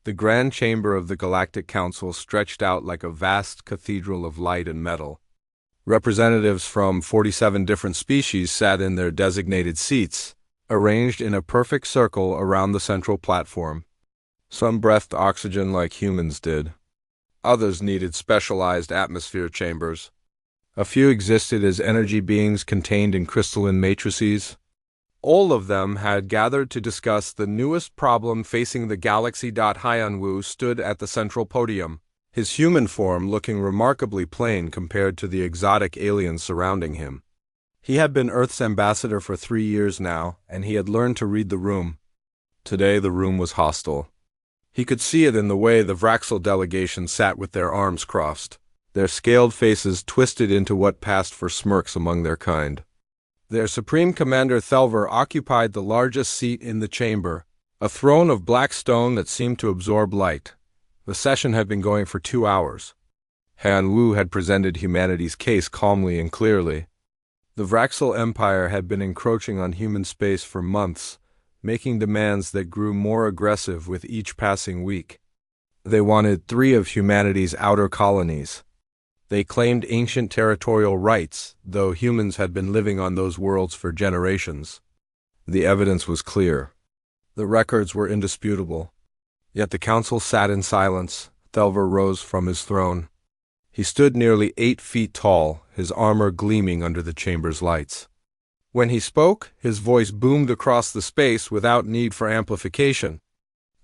The grand chamber of the Galactic Council stretched out like a vast cathedral of light and metal. Representatives from 47 different species sat in their designated seats, arranged in a perfect circle around the central platform. Some breathed oxygen like humans did. Others needed specialized atmosphere chambers. A few existed as energy beings contained in crystalline matrices. All of them had gathered to discuss the newest problem facing the galaxy. Hyunwoo stood at the central podium, his human form looking remarkably plain compared to the exotic aliens surrounding him. He had been Earth's ambassador for 3 years now, and he had learned to read the room. Today the room was hostile. He could see it in the way the Vraxel delegation sat with their arms crossed, their scaled faces twisted into what passed for smirks among their kind. Their Supreme Commander Thelver occupied the largest seat in the chamber, a throne of black stone that seemed to absorb light. The session had been going for 2 hours. Han Wu had presented humanity's case calmly and clearly. The Vraxel Empire had been encroaching on human space for months, making demands that grew more aggressive with each passing week. They wanted 3 of humanity's outer colonies. They claimed ancient territorial rights, though humans had been living on those worlds for generations. The evidence was clear. The records were indisputable. Yet the council sat in silence. Thelver rose from his throne. He stood nearly 8 feet tall, his armor gleaming under the chamber's lights. When he spoke, his voice boomed across the space without need for amplification.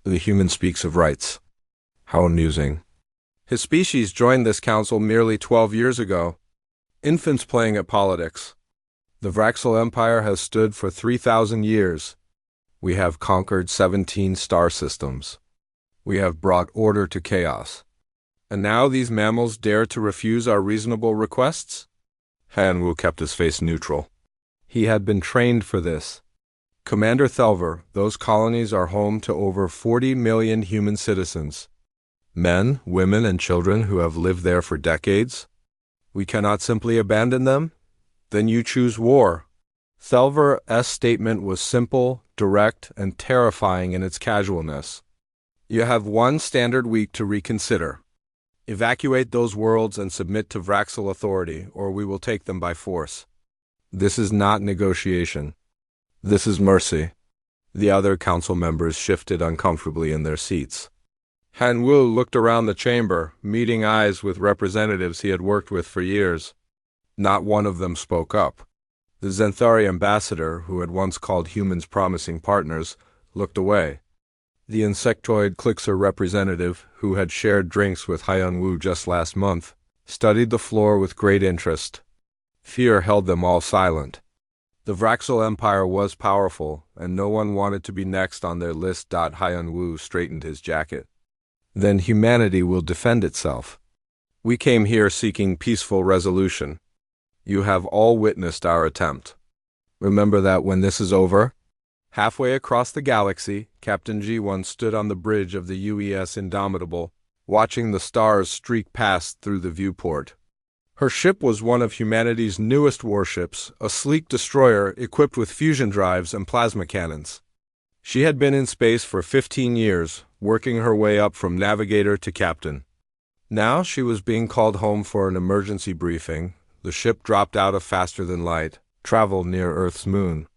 The human speaks of rights. How amusing. His species joined this council merely 12 years ago. Infants playing at politics. The Vraxel Empire has stood for 3,000 years. We have conquered 17 star systems. We have brought order to chaos. And now these mammals dare to refuse our reasonable requests? Han Wu kept his face neutral. He had been trained for this. Commander Thelver, those colonies are home to over 40 million human citizens. Men, women, and children who have lived there for decades. We cannot simply abandon them? Then you choose war. Thelver's statement was simple, direct, and terrifying in its casualness. You have 1 standard week to reconsider. Evacuate those worlds and submit to Vraxel authority, or we will take them by force. This is not negotiation. This is mercy. The other council members shifted uncomfortably in their seats. Han Wu looked around the chamber, meeting eyes with representatives he had worked with for years. Not one of them spoke up. The Zenthari ambassador, who had once called humans promising partners, looked away. The insectoid Clixer representative, who had shared drinks with Hyun Wu just last month, studied the floor with great interest. Fear held them all silent. The Vraxel Empire was powerful, and no one wanted to be next on their list. Hyun Wu straightened his jacket. Then humanity will defend itself. We came here seeking peaceful resolution. You have all witnessed our attempt. Remember that when this is over? Halfway across the galaxy, Captain G1 stood on the bridge of the UES Indomitable, watching the stars streak past through the viewport. Her ship was one of humanity's newest warships, a sleek destroyer equipped with fusion drives and plasma cannons. She had been in space for 15 years, working her way up from navigator to captain. Now she was being called home for an emergency briefing. The ship dropped out of faster-than-light, traveled near Earth's moon.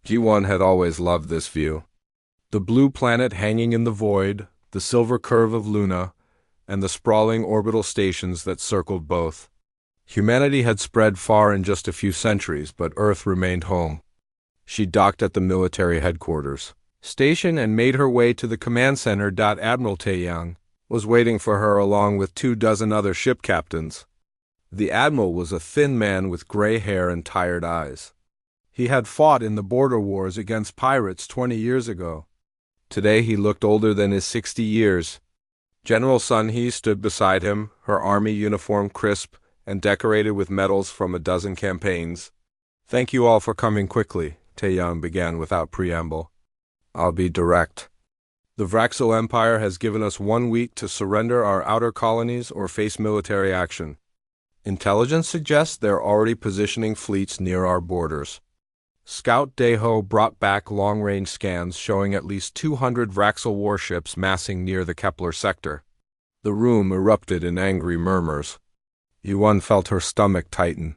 G1 had always loved this view. The blue planet hanging in the void, the silver curve of Luna, and the sprawling orbital stations that circled both. Humanity had spread far in just a few centuries, but Earth remained home. She docked at the military headquarters station and made her way to the command center. Admiral Taeyang was waiting for her along with 24 other ship captains. The admiral was a thin man with gray hair and tired eyes. He had fought in the border wars against pirates 20 years ago. Today he looked older than his 60 years. General Sun Hee stood beside him, her army uniform crisp and decorated with medals from a dozen campaigns. Thank you all for coming quickly, Taeyang began without preamble. I'll be direct. The Vraxel Empire has given us 1 week to surrender our outer colonies or face military action. Intelligence suggests they're already positioning fleets near our borders. Scout Deho brought back long-range scans showing at least 200 Vraxel warships massing near the Kepler sector. The room erupted in angry murmurs. Yuan felt her stomach tighten.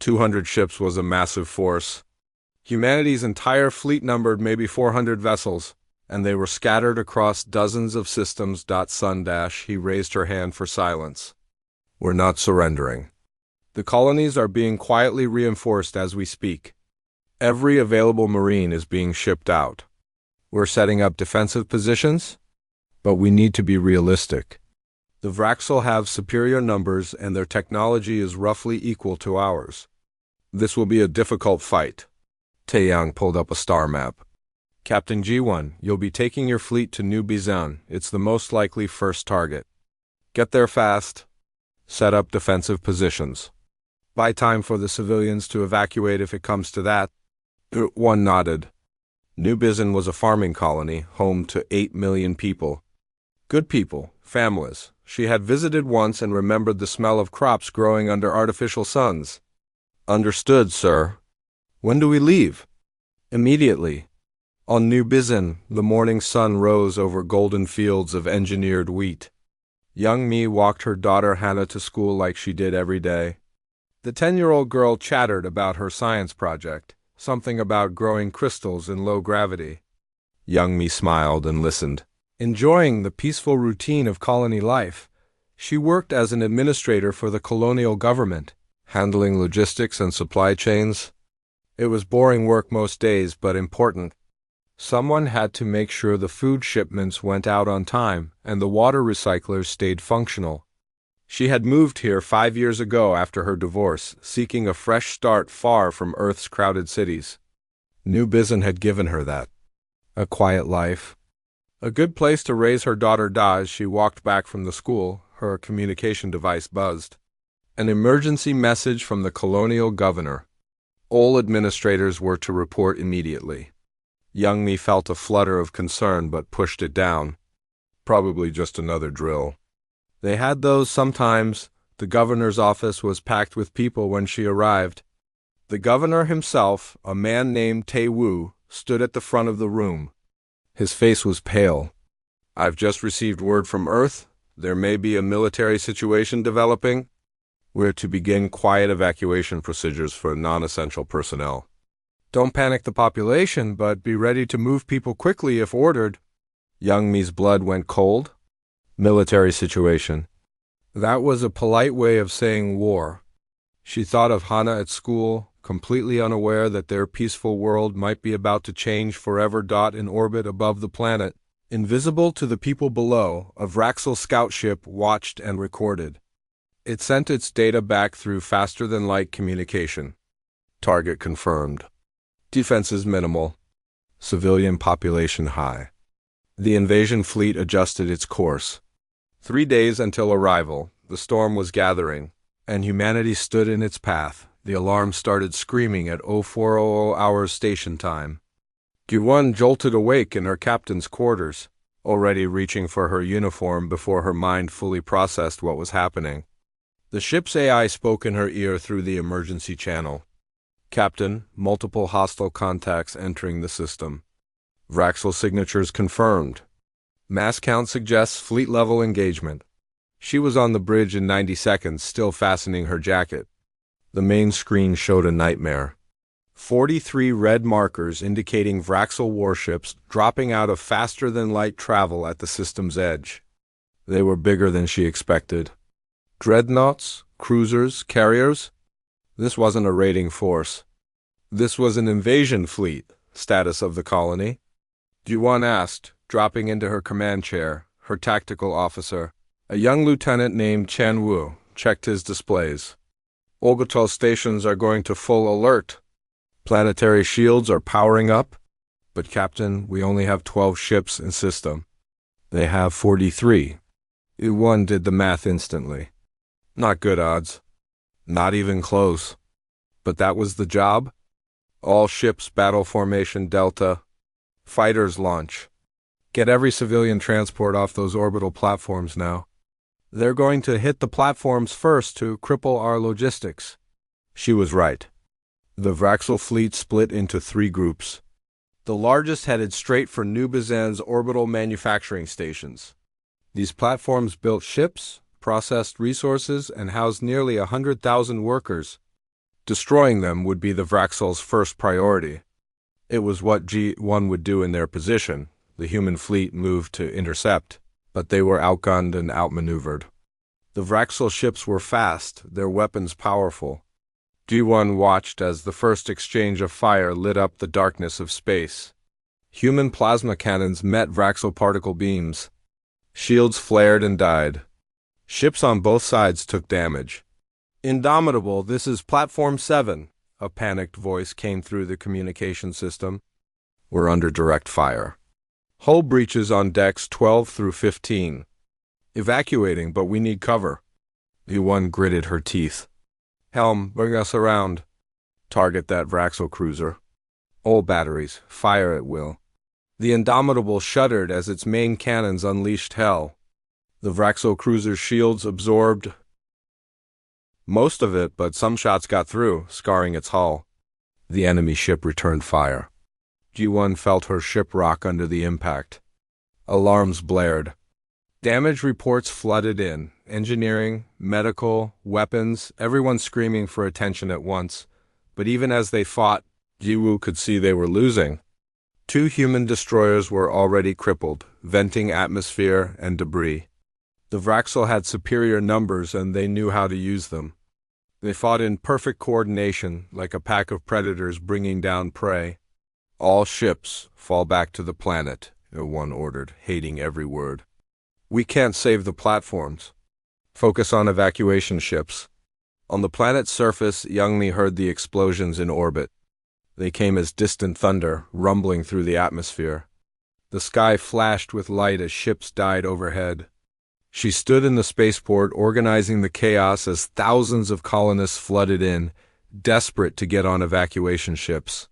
200 ships was a massive force. Humanity's entire fleet numbered maybe 400 vessels, and they were scattered across dozens of systems. He raised her hand for silence. We're not surrendering. The colonies are being quietly reinforced as we speak. Every available Marine is being shipped out. We're setting up defensive positions, but we need to be realistic. The Vraxel have superior numbers and their technology is roughly equal to ours. This will be a difficult fight. Taeyang pulled up a star map. Captain G1, you'll be taking your fleet to New Bizan. It's the most likely first target. Get there fast. Set up defensive positions. Buy time for the civilians to evacuate if it comes to that. One nodded. New Bizan was a farming colony, home to 8 million people. Good people, families. She had visited once and remembered the smell of crops growing under artificial suns. Understood, sir. When do we leave? Immediately. On New Bizan, the morning sun rose over golden fields of engineered wheat. Young Mi walked her daughter Hannah to school like she did every day. The 10-year-old girl chattered about her science project, something about growing crystals in low gravity. Young Mi smiled and listened. Enjoying the peaceful routine of colony life, she worked as an administrator for the colonial government, handling logistics and supply chains. It was boring work most days, but important. Someone had to make sure the food shipments went out on time and the water recyclers stayed functional. She had moved here 5 years ago after her divorce, seeking a fresh start far from Earth's crowded cities. New Bizan had given her that. A quiet life. A good place to raise her daughter Da. As she walked back from the school, her communication device buzzed. An emergency message from the colonial governor. All administrators were to report immediately. Young Mi felt a flutter of concern but pushed it down. Probably just another drill. They had those sometimes. The governor's office was packed with people when she arrived. The governor himself, a man named Tae Woo, stood at the front of the room. His face was pale. I've just received word from Earth. There may be a military situation developing. We're to begin quiet evacuation procedures for non-essential personnel. Don't panic the population, but be ready to move people quickly if ordered. Young Mi's blood went cold. Military situation. That was a polite way of saying war. She thought of Hana at school, completely unaware that their peaceful world might be about to change forever. In orbit above the planet, invisible to the people below, a Vraxel scout ship watched and recorded. It sent its data back through faster-than-light communication. Target confirmed. Defenses minimal. Civilian population high. The invasion fleet adjusted its course. 3 days until arrival, the storm was gathering, and humanity stood in its path. The alarm started screaming at 0400 hours station time. Gyuan jolted awake in her captain's quarters, already reaching for her uniform before her mind fully processed what was happening. The ship's AI spoke in her ear through the emergency channel. Captain, multiple hostile contacts entering the system. Vraxel signatures confirmed. Mass count suggests fleet-level engagement. She was on the bridge in 90 seconds, still fastening her jacket. The main screen showed a nightmare. 43 red markers indicating Vraxel warships dropping out of faster-than-light travel at the system's edge. They were bigger than she expected. Dreadnoughts, cruisers, carriers. This wasn't a raiding force. This was an invasion fleet. Status of the colony? Yuan asked, dropping into her command chair. Her tactical officer, a young lieutenant named Chan Wu, checked his displays. Orbital stations are going to full alert. Planetary shields are powering up. But Captain, we only have 12 ships in system. They have 43. Yuan did the math instantly. Not good odds. Not even close. But that was the job? All ships battle formation Delta. Fighters launch. Get every civilian transport off those orbital platforms now. They're going to hit the platforms first to cripple our logistics. She was right. The Vraxel fleet split into three groups. The largest headed straight for New Bazan's orbital manufacturing stations. These platforms built ships, processed resources, and housed nearly 100,000 workers. Destroying them would be the Vraxel's first priority. It was what G1 would do in their position. The human fleet moved to intercept, but they were outgunned and outmaneuvered. The Vraxel ships were fast, their weapons powerful. G1 watched as the first exchange of fire lit up the darkness of space. Human plasma cannons met Vraxel particle beams. Shields flared and died. Ships on both sides took damage. "Indomitable, this is Platform 7, a panicked voice came through the communication system. "We're under direct fire. Hull breaches on decks 12 through 15. Evacuating, but we need cover." The one gritted her teeth. "Helm, bring us around. Target that Vraxel cruiser. All batteries, fire at will." The Indomitable shuddered as its main cannons unleashed hell. The Vraxel cruiser's shields absorbed most of it, but some shots got through, scarring its hull. The enemy ship returned fire. G1 felt her ship rock under the impact. Alarms blared. Damage reports flooded in. Engineering, medical, weapons, everyone screaming for attention at once. But even as they fought, Jiwoo could see they were losing. Two human destroyers were already crippled, venting atmosphere and debris. The Vraxel had superior numbers and they knew how to use them. They fought in perfect coordination, like a pack of predators bringing down prey. "All ships, fall back to the planet," one ordered, hating every word. "We can't save the platforms. Focus on evacuation ships." On the planet's surface, Youngmi heard the explosions in orbit. They came as distant thunder, rumbling through the atmosphere. The sky flashed with light as ships died overhead. She stood in the spaceport, organizing the chaos as thousands of colonists flooded in, desperate to get on evacuation ships.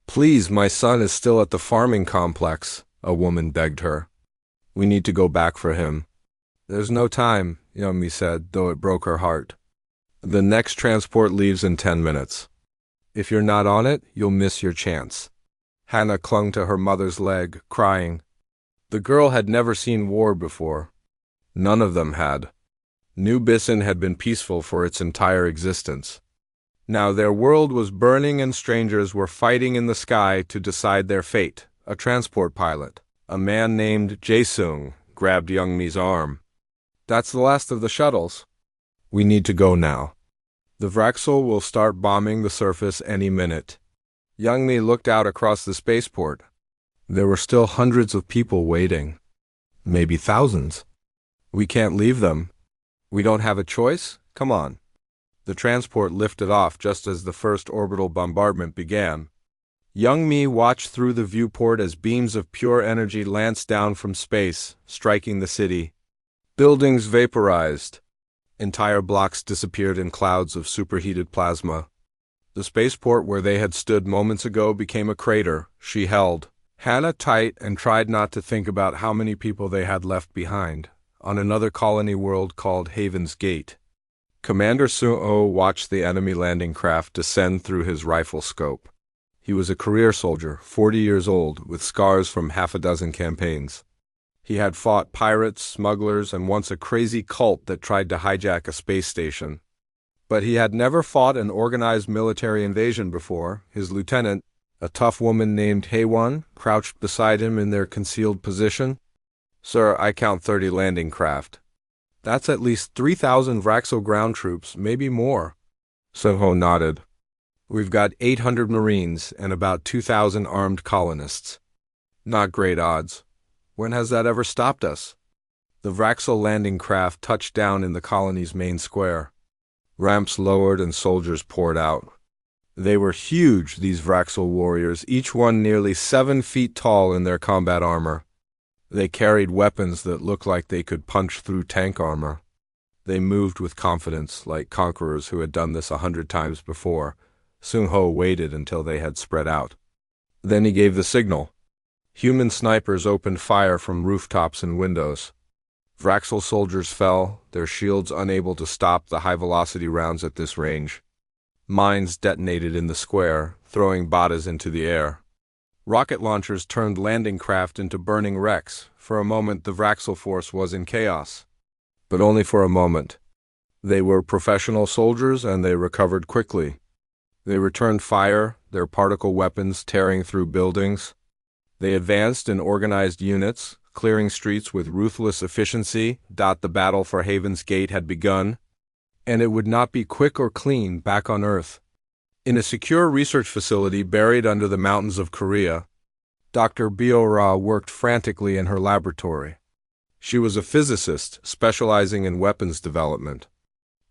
"Please, my son is still at the farming complex," a woman begged her. "We need to go back for him." "There's no time," Youngmi said, though it broke her heart. "The next transport leaves in 10 minutes. If you're not on it, you'll miss your chance." Hannah clung to her mother's leg, crying. The girl had never seen war before. None of them had. New Bissen had been peaceful for its entire existence. Now their world was burning and strangers were fighting in the sky to decide their fate. A transport pilot, a man named Jae-sung, grabbed Youngmi's arm. "That's the last of the shuttles. We need to go now. The Vraxel will start bombing the surface any minute." Youngmi looked out across the spaceport. There were still hundreds of people waiting. Maybe thousands. "We can't leave them. We don't have a choice? Come on." The transport lifted off just as the first orbital bombardment began. Youngmi watched through the viewport as beams of pure energy lanced down from space, striking the city. Buildings vaporized. Entire blocks disappeared in clouds of superheated plasma. The spaceport where they had stood moments ago became a crater. She held Hannah tight and tried not to think about how many people they had left behind, on another colony world called Haven's Gate. Commander Suo watched the enemy landing craft descend through his rifle scope. He was a career soldier, 40 years old, with scars from half a dozen campaigns. He had fought pirates, smugglers, and once a crazy cult that tried to hijack a space station. But he had never fought an organized military invasion before. His lieutenant, a tough woman named Haewon, crouched beside him in their concealed position. "Sir, I count 30 landing craft. That's at least 3,000 Vraxel ground troops, maybe more." Seho nodded. "We've got 800 Marines and about 2,000 armed colonists. Not great odds. When has that ever stopped us?" The Vraxel landing craft touched down in the colony's main square. Ramps lowered and soldiers poured out. They were huge, these Vraxel warriors, each one nearly 7 feet tall in their combat armor. They carried weapons that looked like they could punch through tank armor. They moved with confidence, like conquerors who had done this 100 times before. Seung-ho waited until they had spread out. Then he gave the signal. Human snipers opened fire from rooftops and windows. Vraxel soldiers fell, their shields unable to stop the high-velocity rounds at this range. Mines detonated in the square, throwing bodies into the air. Rocket launchers turned landing craft into burning wrecks. For a moment, the Vraxel force was in chaos. But only for a moment. They were professional soldiers, and they recovered quickly. They returned fire, their particle weapons tearing through buildings. They advanced in organized units, clearing streets with ruthless efficiency. The battle for Haven's Gate had begun, and it would not be quick or clean back on Earth. In a secure research facility buried under the mountains of Korea, Dr. Biora worked frantically in her laboratory. She was a physicist specializing in weapons development.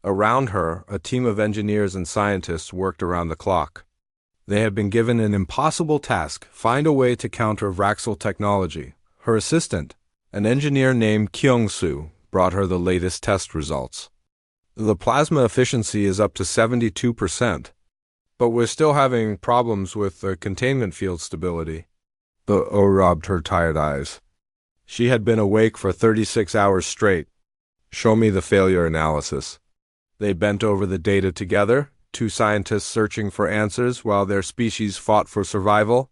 Around her, a team of engineers and scientists worked around the clock. They had been given an impossible task: find a way to counter Vraxel technology. Her assistant, an engineer named Kyung-soo, brought her the latest test results. The plasma efficiency is up to 72%, but we're still having problems with the containment field stability. The O rubbed her tired eyes. She had been awake for 36 hours straight. Show me the failure analysis. They bent over the data together, two scientists searching for answers while their species fought for survival.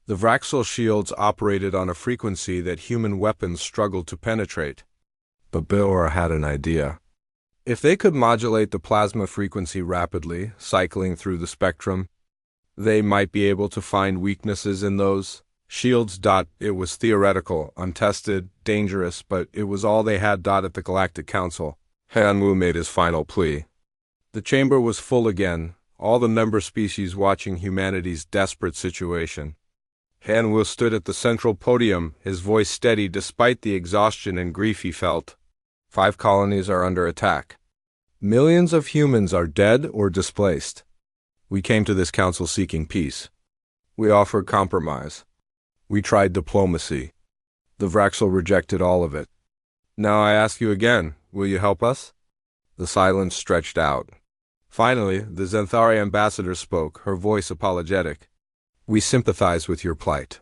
The Vraxel shields operated on a frequency that human weapons struggled to penetrate. But Biora had an idea. If they could modulate the plasma frequency rapidly, cycling through the spectrum, they might be able to find weaknesses in those shields. It was theoretical, untested, dangerous, but it was all they had. At the Galactic Council, Han-Wu made his final plea. The chamber was full again, all the member species watching humanity's desperate situation. Han-Wu stood at the central podium, his voice steady despite the exhaustion and grief he felt. 5 colonies are under attack. Millions of humans are dead or displaced. We came to this council seeking peace. We offered compromise. We tried diplomacy. The Vraxel rejected all of it. Now I ask you again, will you help us? The silence stretched out. Finally, the Zenthari ambassador spoke, her voice apologetic. We sympathize with your plight.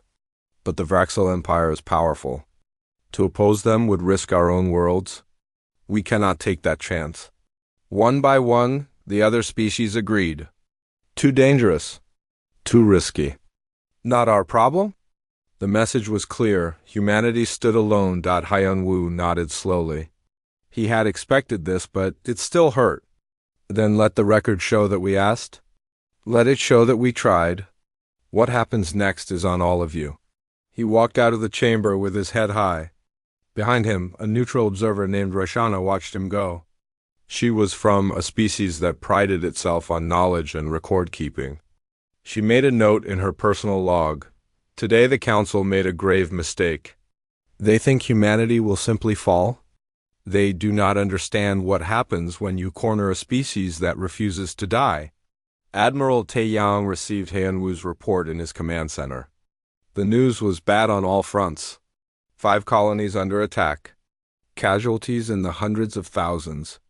But the Vraxel Empire is powerful. To oppose them would risk our own worlds. We cannot take that chance. One by one, the other species agreed. Too dangerous. Too risky. Not our problem? The message was clear. Humanity stood alone. Hyun-Woo nodded slowly. He had expected this, but it still hurt. Then let the record show that we asked. Let it show that we tried. What happens next is on all of you. He walked out of the chamber with his head high. Behind him, a neutral observer named Roshana watched him go. She was from a species that prided itself on knowledge and record-keeping. She made a note in her personal log. Today the council made a grave mistake. They think humanity will simply fall. They do not understand what happens when you corner a species that refuses to die. Admiral Taeyang received Han-Wu's report in his command center. The news was bad on all fronts. 5 colonies under attack. Casualties in the hundreds of thousands.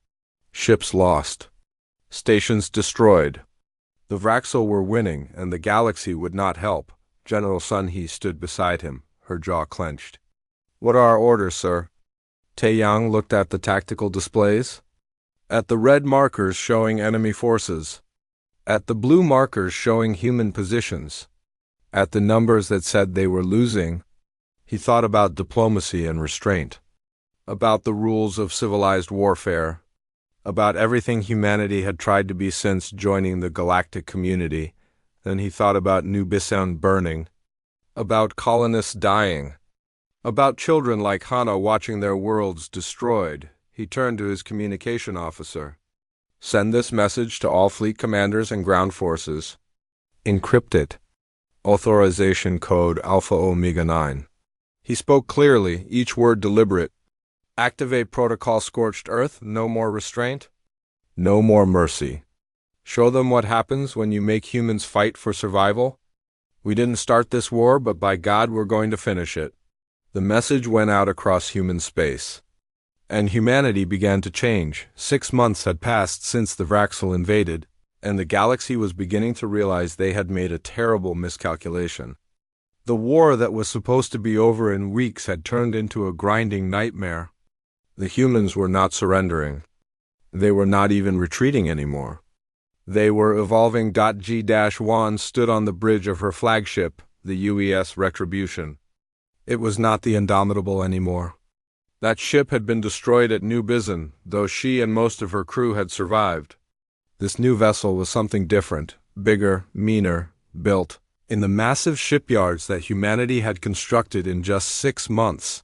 Ships lost. Stations destroyed. The Vraxel were winning, and the galaxy would not help. General Sun Hee stood beside him, her jaw clenched. What are our orders, sir? Taeyang looked at the tactical displays. At the red markers showing enemy forces. At the blue markers showing human positions. At the numbers that said they were losing. He thought about diplomacy and restraint. About the rules of civilized warfare. About everything humanity had tried to be since joining the galactic community. Then he thought about New Bisan burning. About colonists dying. About children like Hana watching their worlds destroyed. He turned to his communication officer. Send this message to all fleet commanders and ground forces. Encrypt it. Authorization code Alpha Omega 9. He spoke clearly, each word deliberate. Activate protocol Scorched Earth, no more restraint. No more mercy. Show them what happens when you make humans fight for survival. We didn't start this war, but by God we're going to finish it. The message went out across human space. And humanity began to change. 6 months had passed since the Vraxel invaded, and the galaxy was beginning to realize they had made a terrible miscalculation. The war that was supposed to be over in weeks had turned into a grinding nightmare. The humans were not surrendering. They were not even retreating anymore. They were evolving. G-1 stood on the bridge of her flagship, the UES Retribution. It was not the Indomitable anymore. That ship had been destroyed at New Bizen, though she and most of her crew had survived. This new vessel was something different, bigger, meaner, built in the massive shipyards that humanity had constructed in just 6 months.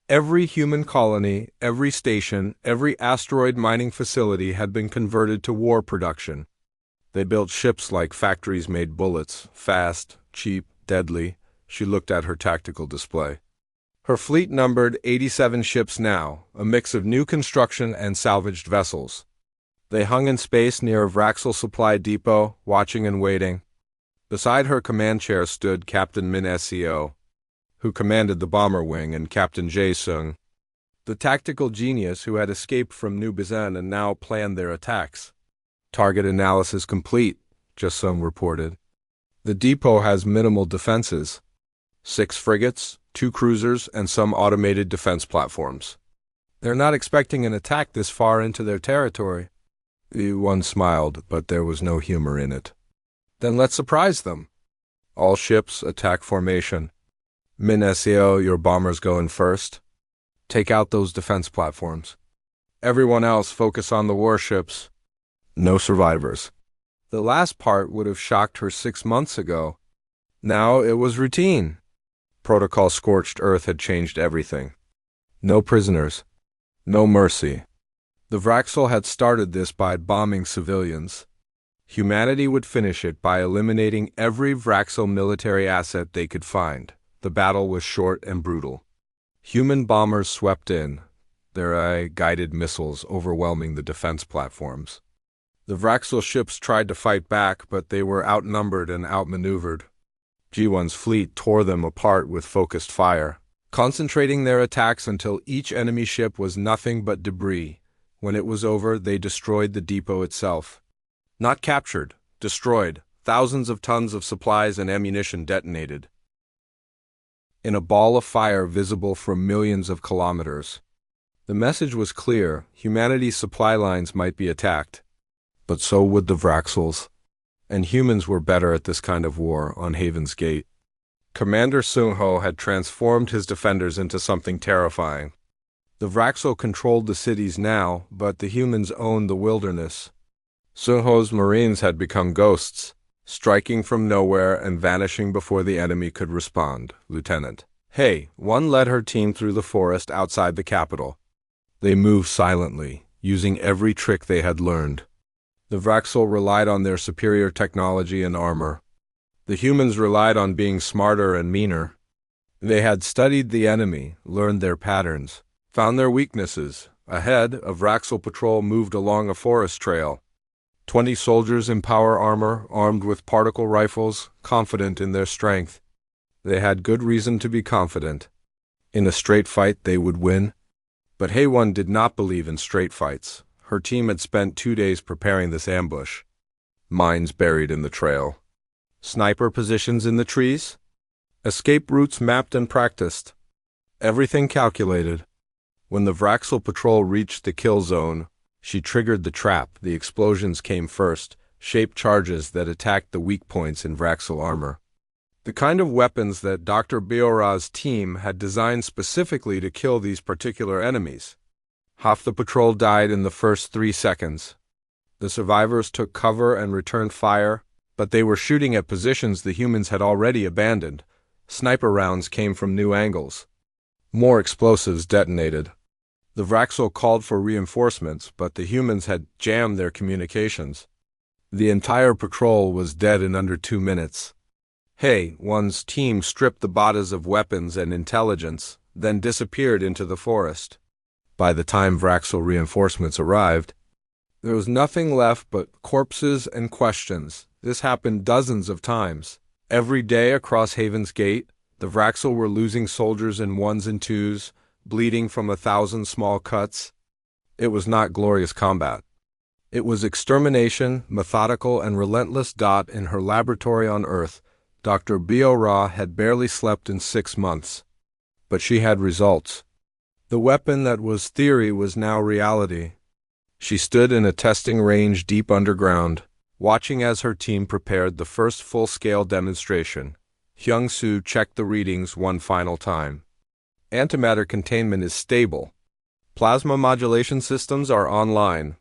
Every human colony, every station, every asteroid mining facility had been converted to war production. They built ships like factories made bullets, fast, cheap, deadly. She looked at her tactical display. Her fleet numbered 87 ships now, a mix of new construction and salvaged vessels. They hung in space near a Vraxel supply depot, watching and waiting. Beside her command chair stood Captain Min Seo, who commanded the bomber wing, and Captain Jae Sung, the tactical genius who had escaped from New Bizen and now planned their attacks. Target analysis complete, Jae-sung reported. The depot has minimal defenses. 6 frigates, 2 cruisers, and some automated defense platforms. They're not expecting an attack this far into their territory. One smiled, but there was no humor in it. Then let's surprise them. All ships, attack formation. Min Seo, your bombers go in first. Take out those defense platforms. Everyone else focus on the warships. No survivors. The last part would have shocked her 6 months ago. Now it was routine. Protocol Scorched Earth had changed everything. No prisoners. No mercy. The Vraxel had started this by bombing civilians. Humanity would finish it by eliminating every Vraxel military asset they could find. The battle was short and brutal. Human bombers swept in, their AI-guided missiles overwhelming the defense platforms. The Vraxel ships tried to fight back, but they were outnumbered and outmaneuvered. G1's fleet tore them apart with focused fire, concentrating their attacks until each enemy ship was nothing but debris. When it was over, they destroyed the depot itself. Not captured, destroyed. Thousands of tons of supplies and ammunition detonated. In a ball of fire visible from millions of kilometers. The message was clear: humanity's supply lines might be attacked. But so would the Vraxels. And humans were better at this kind of war on Haven's Gate. Commander Sung-ho had transformed his defenders into something terrifying. The Vraxel controlled the cities now, but the humans owned the wilderness. Sung-ho's Marines had become ghosts, striking from nowhere and vanishing before the enemy could respond. Lieutenant HFY led her team through the forest outside the capital. They moved silently, using every trick they had learned. The Vraxel relied on their superior technology and armor. The humans relied on being smarter and meaner. They had studied the enemy, learned their patterns, found their weaknesses. Ahead, a Vraxel patrol moved along a forest trail. 20 soldiers in power armor, armed with particle rifles, confident in their strength. They had good reason to be confident. In a straight fight, they would win. But HFY did not believe in straight fights. Her team had spent 2 days preparing this ambush. Mines buried in the trail. Sniper positions in the trees. Escape routes mapped and practiced. Everything calculated. When the Vraxel patrol reached the kill zone, she triggered the trap. The explosions came first, shaped charges that attacked the weak points in Vraxel armor. The kind of weapons that Dr. Biora's team had designed specifically to kill these particular enemies. Half the patrol died in the first 3 seconds. The survivors took cover and returned fire, but they were shooting at positions the humans had already abandoned. Sniper rounds came from new angles. More explosives detonated. The Vraxel called for reinforcements, but the humans had jammed their communications. The entire patrol was dead in under 2 minutes. HFY's team stripped the bodies of weapons and intelligence, then disappeared into the forest. By the time Vraxel reinforcements arrived, there was nothing left but corpses and questions. This happened dozens of times. Every day across Haven's Gate, the Vraxel were losing soldiers in 1s and 2s, bleeding from 1,000 small cuts. It was not glorious combat. It was extermination, methodical and relentless. In her laboratory on Earth, Dr. Biora had barely slept in 6 months. But she had results. The weapon that was theory was now reality. She stood in a testing range deep underground. Watching as her team prepared the first full-scale demonstration, Hyung-soo checked the readings one final time. Antimatter containment is stable. Plasma modulation systems are online.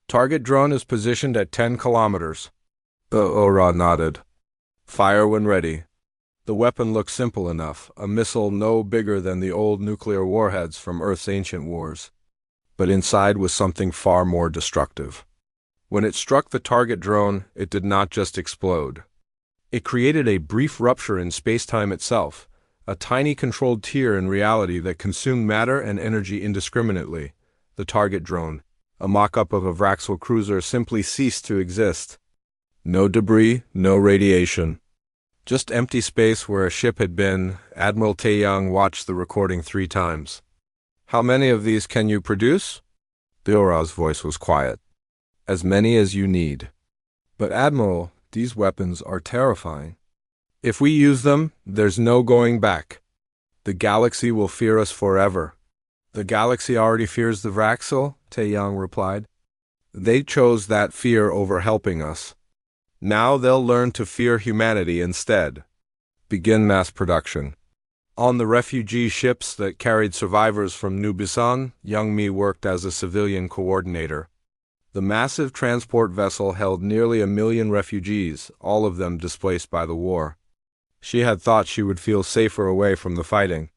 Target drone is positioned at 10 kilometers. Ora nodded. Fire when ready. The weapon looked simple enough, a missile no bigger than the old nuclear warheads from Earth's ancient wars. But inside was something far more destructive. When it struck the target drone, it did not just explode. It created a brief rupture in space-time itself, a tiny controlled tear in reality that consumed matter and energy indiscriminately. The target drone, a mock-up of a Vraxel cruiser, simply ceased to exist. No debris, no radiation. Just empty space where a ship had been. Admiral Taeyang watched the recording 3 times. How many of these can you produce? Deora's voice was quiet. As many as you need. But Admiral, these weapons are terrifying. If we use them, there's no going back. The galaxy will fear us forever. The galaxy already fears the Vraxel, Taeyang replied. They chose that fear over helping us. Now they'll learn to fear humanity instead. Begin mass production. On the refugee ships that carried survivors from New Busan, Young-mi worked as a civilian coordinator. The massive transport vessel held nearly 1 million refugees, all of them displaced by the war. She had thought she would feel safer away from the fighting.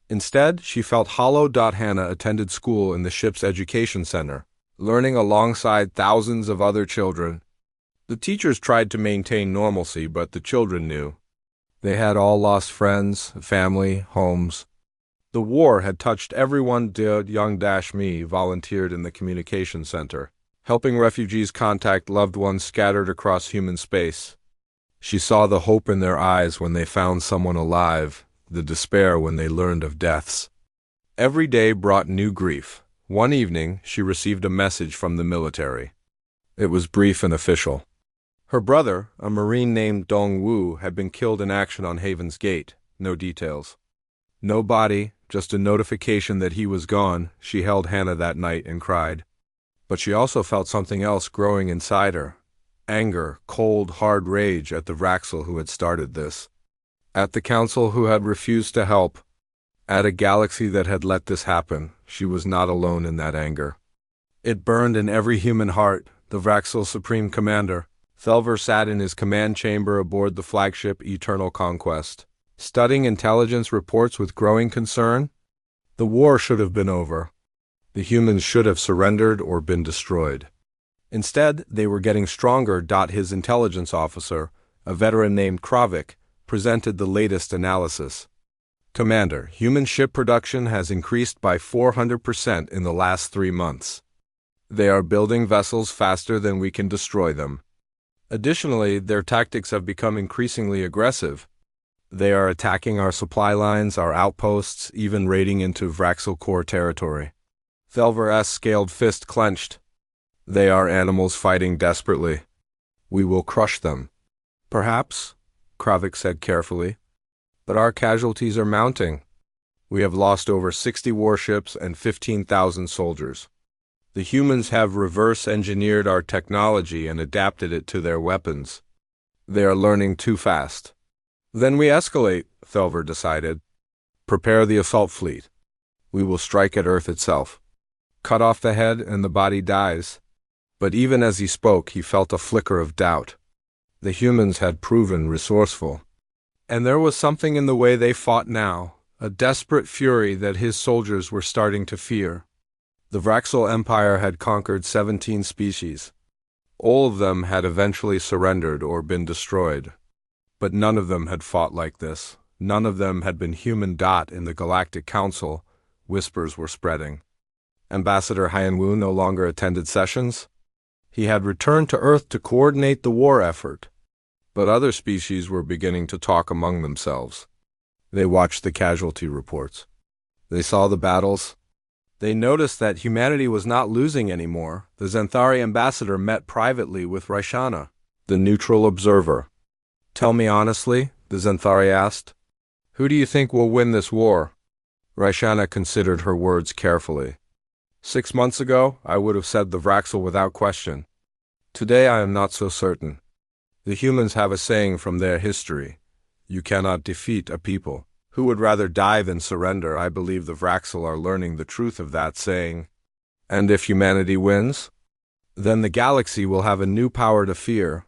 Instead, she felt hollow. Hannah attended school in the ship's education center, learning alongside thousands of other children. The teachers tried to maintain normalcy, but the children knew. They had all lost friends, family, homes. The war had touched everyone. Young-mi volunteered in the communication center, helping refugees contact loved ones scattered across human space. She saw the hope in their eyes when they found someone alive, the despair when they learned of deaths. Every day brought new grief. One evening, she received a message from the military. It was brief and official. Her brother, a Marine named Dong-woo, had been killed in action on Haven's Gate. No details. No body, just a notification that he was gone. She held Hannah that night and cried. But she also felt something else growing inside her. Anger, cold, hard rage at the Vraxel who had started this. At the council who had refused to help. At a galaxy that had let this happen. She was not alone in that anger. It burned in every human heart. The Vraxel's supreme commander, Thelver, sat in his command chamber aboard the flagship Eternal Conquest, studying intelligence reports with growing concern. The war should have been over. The humans should have surrendered or been destroyed. Instead, they were getting stronger. His intelligence officer, a veteran named Kravik, presented the latest analysis. Commander, human ship production has increased by 400% in the last 3 months. They are building vessels faster than we can destroy them. Additionally, their tactics have become increasingly aggressive. They are attacking our supply lines, our outposts, even raiding into Vraxel core territory. Thelver's scaled fist clenched. They are animals fighting desperately. We will crush them. Perhaps, Kravik said carefully. But our casualties are mounting. We have lost over 60 warships and 15,000 soldiers. The humans have reverse-engineered our technology and adapted it to their weapons. They are learning too fast. Then we escalate, Thelver decided. Prepare the assault fleet. We will strike at Earth itself. Cut off the head and the body dies. But even as he spoke, he felt a flicker of doubt. The humans had proven resourceful. And there was something in the way they fought now, a desperate fury that his soldiers were starting to fear. The Vraxel Empire had conquered 17 species. All of them had eventually surrendered or been destroyed. But none of them had fought like this. None of them had been human. In the Galactic Council, whispers were spreading. Ambassador Hyanwoo no longer attended sessions. He had returned to Earth to coordinate the war effort. But other species were beginning to talk among themselves. They watched the casualty reports. They saw the battles. They noticed that humanity was not losing anymore. The Zenthari ambassador met privately with Raishana, the neutral observer. Tell me honestly, the Zenthari asked. Who do you think will win this war? Raishana considered her words carefully. 6 months ago, I would have said the Vraxel without question. Today I am not so certain. The humans have a saying from their history. You cannot defeat a people who would rather die than surrender. I believe the Vraxel are learning the truth of that saying. And if humanity wins, then the galaxy will have a new power to fear,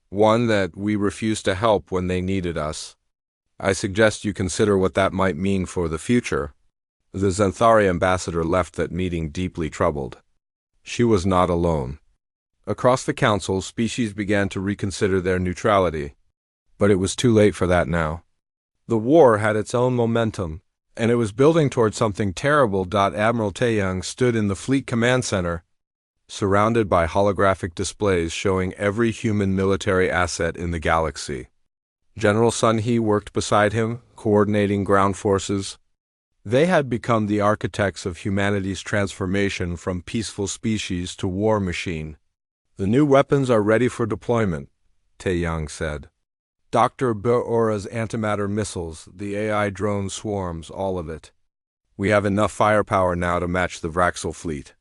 one that we refused to help when they needed us. I suggest you consider what that might mean for the future. The Xanthari ambassador left that meeting deeply troubled. She was not alone. Across the council, species began to reconsider their neutrality. But it was too late for that now. The war had its own momentum, and it was building toward something terrible. Admiral Taeyang stood in the Fleet Command Center, surrounded by holographic displays showing every human military asset in the galaxy. General Sun He worked beside him, coordinating ground forces. They had become the architects of humanity's transformation from peaceful species to war machine. The new weapons are ready for deployment, Taeyang said. Dr. Beora's antimatter missiles, the AI drone swarms, all of it. We have enough firepower now to match the Vraxel fleet.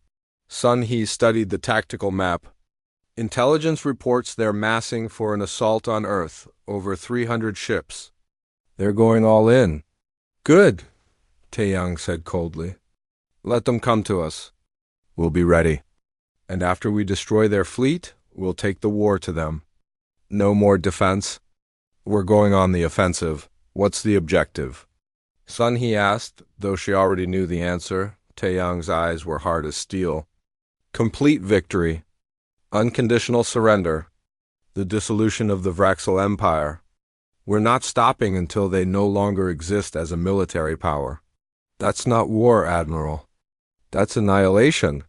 Sun He studied the tactical map. Intelligence reports they're massing for an assault on Earth, over 300 ships. They're going all in. Good, Taeyang said coldly. Let them come to us. We'll be ready. And after we destroy their fleet, we'll take the war to them. No more defense. We're going on the offensive. What's the objective? Sun He asked, though she already knew the answer. Taeyang's eyes were hard as steel. Complete victory. Unconditional surrender. The dissolution of the Vraxel Empire. We're not stopping until they no longer exist as a military power. That's not war, Admiral. That's annihilation.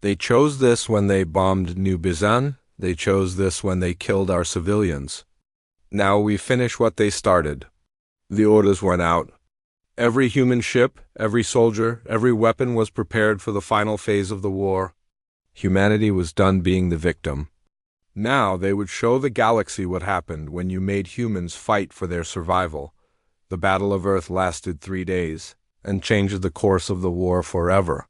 They chose this when they bombed New Bizan. They chose this when they killed our civilians. Now we finish what they started. The orders went out. Every human ship, every soldier, every weapon was prepared for the final phase of the war. Humanity was done being the victim. Now they would show the galaxy what happened when you made humans fight for their survival. The Battle of Earth lasted 3 days, and changed the course of the war forever.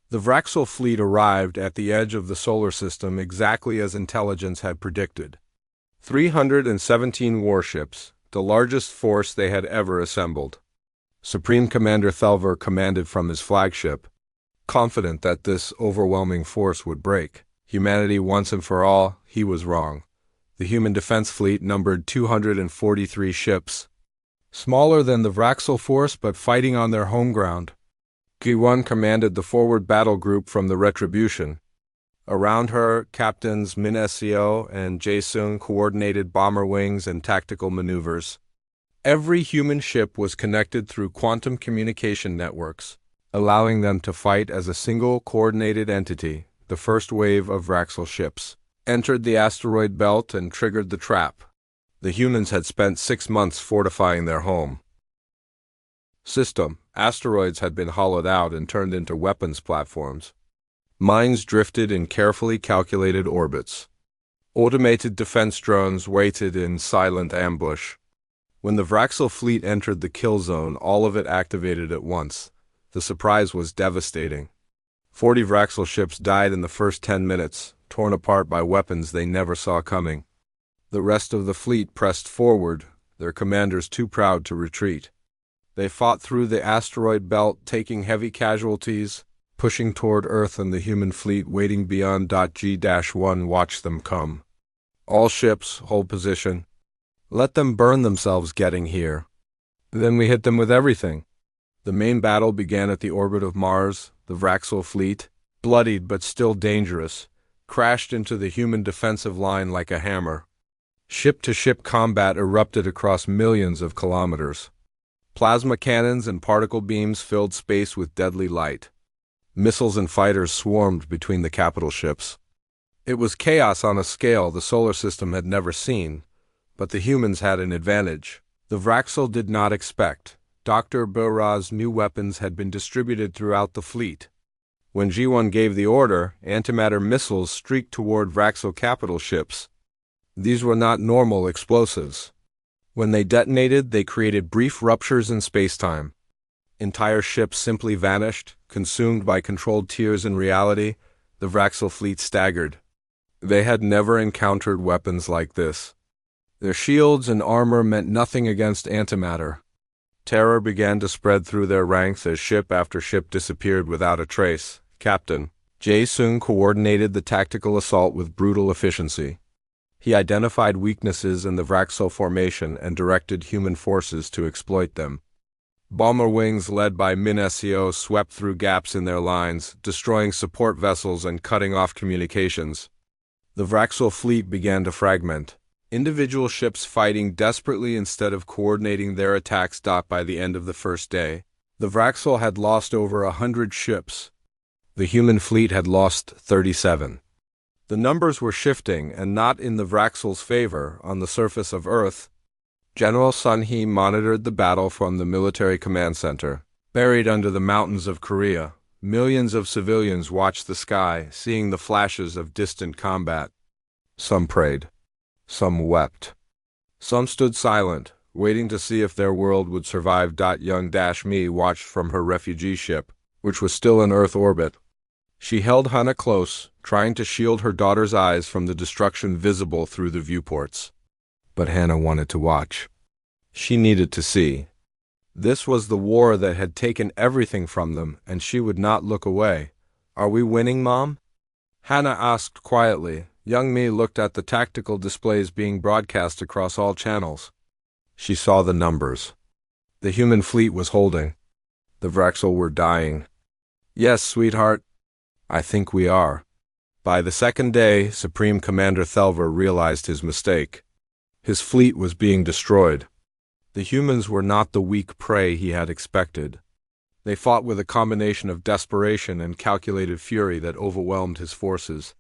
The Vraxel fleet arrived at the edge of the solar system exactly as intelligence had predicted. 317 warships, the largest force they had ever assembled. Supreme Commander Thelver commanded from his flagship, confident that this overwhelming force would break humanity once and for all. He was wrong. The human defense fleet numbered 243 ships, smaller than the Vraxel force but fighting on their home ground. Gi-1 commanded the forward battle group from the Retribution. Around her, Captains Min Seo and Jae-sung coordinated bomber wings and tactical maneuvers. Every human ship was connected through quantum communication networks, allowing them to fight as a single coordinated entity. The first wave of Vraxel ships entered the asteroid belt and triggered the trap. The humans had spent 6 months fortifying their home system. Asteroids had been hollowed out and turned into weapons platforms. Mines drifted in carefully calculated orbits. Automated defense drones waited in silent ambush. When the Vraxel fleet entered the kill zone, all of it activated at once. The surprise was devastating. 40 Vraxel ships died in the first 10 minutes, torn apart by weapons they never saw coming. The rest of the fleet pressed forward, their commanders too proud to retreat. They fought through the asteroid belt, taking heavy casualties, pushing toward Earth, and the human fleet waiting beyond. G-1 watched them come. All ships, hold position. Let them burn themselves getting here. Then we hit them with everything. The main battle began at the orbit of Mars. The Vraxel fleet, bloodied but still dangerous, crashed into the human defensive line like a hammer. Ship-to-ship combat erupted across millions of kilometers. Plasma cannons and particle beams filled space with deadly light. Missiles and fighters swarmed between the capital ships. It was chaos on a scale the solar system had never seen, but the humans had an advantage. The Vraxel did not expect. Dr. Beora's new weapons had been distributed throughout the fleet. When G1 gave the order, antimatter missiles streaked toward Vraxel capital ships. These were not normal explosives. When they detonated, they created brief ruptures in spacetime. Entire ships simply vanished, consumed by controlled tears in reality. The Vraxel fleet staggered. They had never encountered weapons like this. Their shields and armor meant nothing against antimatter. Terror began to spread through their ranks as ship after ship disappeared without a trace. Captain Jae-sung coordinated the tactical assault with brutal efficiency. He identified weaknesses in the Vraxel formation and directed human forces to exploit them. Bomber wings led by Min-SEO swept through gaps in their lines, destroying support vessels and cutting off communications. The Vraxel fleet began to fragment, individual ships fighting desperately instead of coordinating their attacks. By the end of the first day, the Vraxel had lost over 100 ships. The human fleet had lost 37. The numbers were shifting and not in the Vraxel's favor. On the surface of Earth, General Sun Hee monitored the battle from the military command center. Buried under the mountains of Korea, millions of civilians watched the sky, seeing the flashes of distant combat. Some prayed. Some wept. Some stood silent, waiting to see if their world would survive. Young-Mi watched from her refugee ship, which was still in Earth orbit. She held Hannah close, trying to shield her daughter's eyes from the destruction visible through the viewports. But Hannah wanted to watch. She needed to see. This was the war that had taken everything from them, and she would not look away. "Are we winning, Mom?" Hannah asked quietly. Young-Mi looked at the tactical displays being broadcast across all channels. She saw the numbers. The human fleet was holding. The Vraxel were dying. "Yes, sweetheart. I think we are." By the second day, Supreme Commander Thelver realized his mistake. His fleet was being destroyed. The humans were not the weak prey he had expected. They fought with a combination of desperation and calculated fury that overwhelmed his forces.